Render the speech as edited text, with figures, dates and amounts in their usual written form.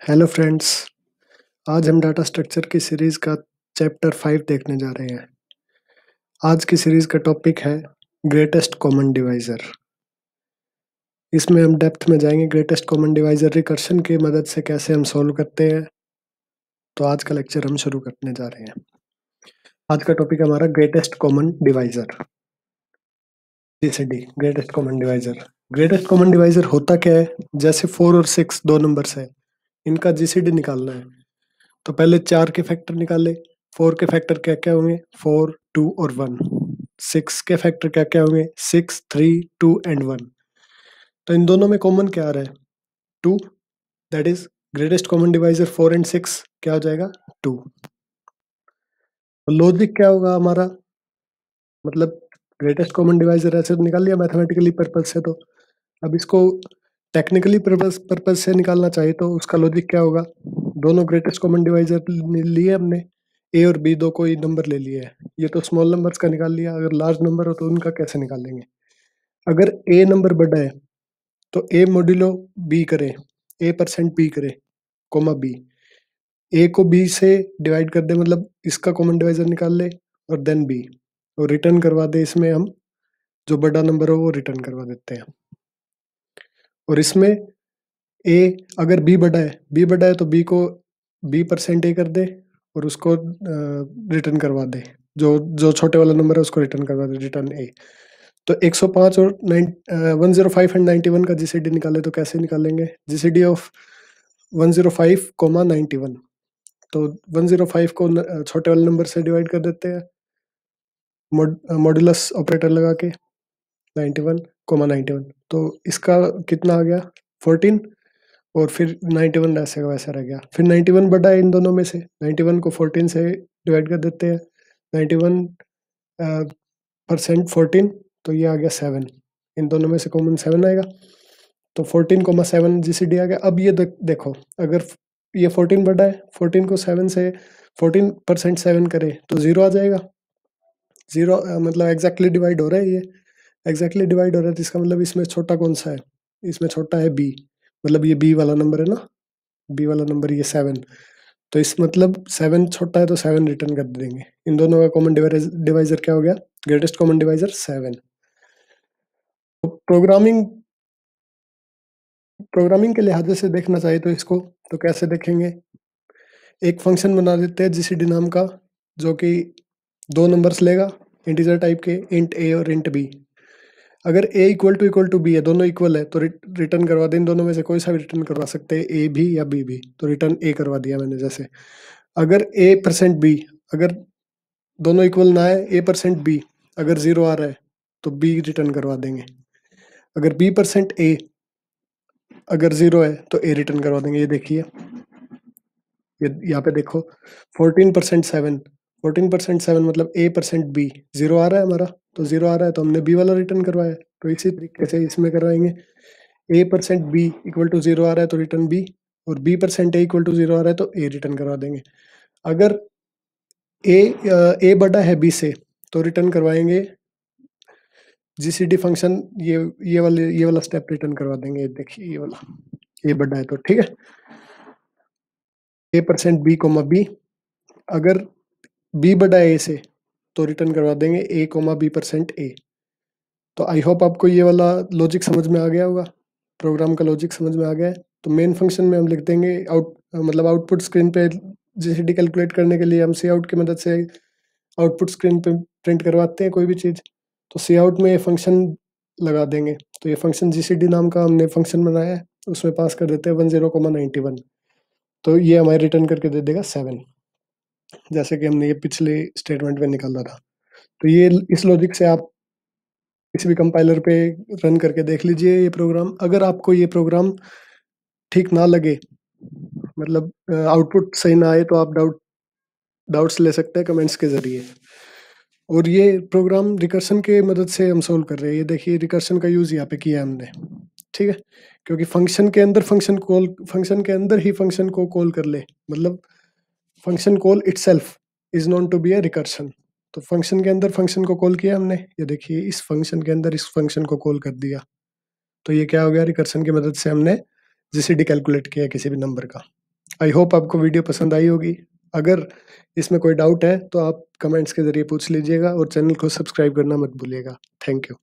Hello friends, आज हम data structure की सीरीज का चैप्टर 5 देखने जा रहे हैं। आज की सीरीज का टॉपिक है ग्रेटेस्ट कॉमन डिवाइजर। इसमें हम डेप्थ में जाएंगे ग्रेटेस्ट कॉमन डिवाइजर रिकर्शन की मदद से कैसे हम सॉल्व करते हैं। तो आज का लेक्चर हम शुरू करने जा रहे हैं। आज का टॉपिक हमारा greatest common divisor, GCD, greatest common divisor. Greatest common divisor होता क्या है? जैसे 4 और 6 दो नंबर्स है, इनका जीसीडी निकालना है तो पहले 4 के फैक्टर निकाले। 4 के फैक्टर क्या क्या होंगे? 4, 2 और 1। 6 के फैक्टर क्या क्या होंगे? 6, 3, 2 एंड 1। तो इन दोनों में कॉमन क्या आ रहा है? 2। That is greatest common divisor 4 and 6 क्या हो जाएगा? 2। तो लॉजिक क्या होगा हमारा? मतलब ग्रेटेस्ट कॉमन डिवाइजर ऐसे तो निकाल लिया मैथमेटिकली पर्पज से, तो अब इसको टेक्निकली पर्पज से निकालना चाहिए तो उसका लॉजिक क्या होगा? दोनों ग्रेटेस्ट कॉमन डिवाइजर लिए हमने, ए और बी दो कोई नंबर ले लिए है। ये तो स्मॉल नंबर्स का निकाल लिया, अगर लार्ज नंबर हो तो उनका कैसे निकालेंगे? अगर ए नंबर बड़ा है तो ए मॉड्यूलो बी करे, ए परसेंट बी करे, कोमा बी। ए को बी से डिवाइड कर दे, मतलब इसका कॉमन डिवाइजर निकाल ले और देन बी, और रिटर्न करवा दे। इसमें हम जो बड़ा नंबर हो वो रिटर्न करवा देते हैं। और इसमें ए अगर बी बड़ा है तो बी को बी परसेंट ए कर दे और उसको रिटर्न करवा दे। जो जो छोटे वाला नंबर है उसको रिटर्न करवा दे, रिटर्न ए। तो 105 और 105 एंड 91 का जीसीडी निकाले तो कैसे निकालेंगे? GCD of 105 comma 91। तो 105 को छोटे वाले नंबर से डिवाइड कर देते हैं मॉड्यूलस ऑपरेटर लगा के, 91 कोमा 91। तो इसका कितना आ गया? 14। और फिर 91 ऐसे का वैसा रह गया। फिर 91 बड़ा है इन दोनों में से, 91 को 14 से डिवाइड कर देते हैं। 91 परसेंट 14, तो ये आ गया 7। इन दोनों में से कॉमन 7 आएगा, तो 14,7 जीसीडी आ गया। अब ये देखो, अगर ये 14 बड़ा है, 14 को 7 से 14% 7 करे तो 0 आ जाएगा। 0 मतलब एग्जैक्टली डिवाइड हो रहा है, ये एग्जैक्टली डिवाइड हो रहा है, तो इसका मतलब इसमें छोटा कौन सा है? इसमें छोटा है बी, मतलब ये बी वाला नंबर है ना, बी वाला नंबर ये 7। तो इस मतलब 7 छोटा है तो 7 रिटर्न कर देंगे। इन दोनों का कॉमन डिवाइजर क्या हो गया? Greatest common divisor 7। Programming programming के लिहाज से देखना चाहिए तो इसको तो कैसे देखेंगे? एक फंक्शन बना देते हैं जीसीडी नाम का, जो कि दो नंबर्स लेगा इंटीजर टाइप के, इंट ए और इंट बी। अगर ए इक्वल टू बी है, दोनों इक्वल है, तो रिटर्न करवा दें। इन दोनों में से कोई सा भी रिटर्न करवा सकते हैं, ए भी या बी भी। तो रिटर्न ए करवा दिया मैंने। जैसे अगर ए परसेंट बी, अगर दोनों इक्वल ना है, ए परसेंट बी अगर 0 आ रहा है तो बी रिटर्न करवा देंगे। अगर बी परसेंट ए अगर 0 है तो ए रिटर्न करवा देंगे। ये देखिए, ये यहाँ पे देखो, 14%7, 14% 7 मतलब ए परसेंट बी। 0 आ रहा है हमारा, तो 0 आ रहा है तो हमने बी वाला रिटर्न करवाया। तो इसी तरीके से इसमें करवाएंगे। A percent b equal to 0 आ रहा है तो रिटर्न बी, और b percent a equal to 0 आ रहा है तो ए रिटर्न करवा देंगे। अगर ए बड़ा है बी से तो रिटर्न करवाएंगे जीसीडी फंक्शन, ये वाला स्टेप रिटर्न करवा देंगे। देखिए ये वाला, ए बड़ा है तो ठीक है, ए परसेंट बी कोमा बी। अगर बी बड़ा है ए से तो रिटर्न करवा देंगे ए कोमा बी परसेंट ए। तो आई होप आपको ये वाला लॉजिक समझ में आ गया होगा, प्रोग्राम का लॉजिक समझ में आ गया है। तो मेन फंक्शन में हम लिख देंगे मतलब आउटपुट स्क्रीन पे जीसीडी कैलकुलेट करने के लिए हम सी आउट की मदद से आउटपुट स्क्रीन पे प्रिंट करवाते हैं कोई भी चीज़। तो सी आउट में ये फंक्शन लगा देंगे। तो ये फंक्शन जीसीडी नाम का हमने फंक्शन बनाया है, उसमें पास कर देते हैं 10,91। तो ये हमारे रिटर्न करके दे देगा 7, जैसे कि हमने ये पिछले स्टेटमेंट में निकाला था। तो ये इस लॉजिक से आप किसी भी कंपाइलर पे रन करके देख लीजिए ये प्रोग्राम। अगर आपको ये प्रोग्राम ठीक ना लगे, मतलब आउटपुट सही ना आए, तो आप डाउट्स ले सकते हैं कमेंट्स के जरिए। और ये प्रोग्राम रिकर्शन के मदद से हम सोल्व कर रहे हैं। ये देखिए, रिकर्शन का यूज यहाँ पे किया है हमने, ठीक है, क्योंकि फंक्शन के अंदर फंक्शन के अंदर ही फंक्शन को कॉल कर ले, मतलब function call itself is known to be a recursion. तो फंक्शन के अंदर फंक्शन को कॉल किया हमने, ये देखिए इस फंक्शन के अंदर इस फंक्शन को कॉल कर दिया। तो ये क्या हो गया? रिकर्शन की मदद से हमने जीसीडी कैलकुलेट किया किसी भी नंबर का। आई होप आपको वीडियो पसंद आई होगी। अगर इसमें कोई डाउट है तो आप कमेंट्स के ज़रिए पूछ लीजिएगा और चैनल को सब्सक्राइब करना मत भूलिएगा। Thank you.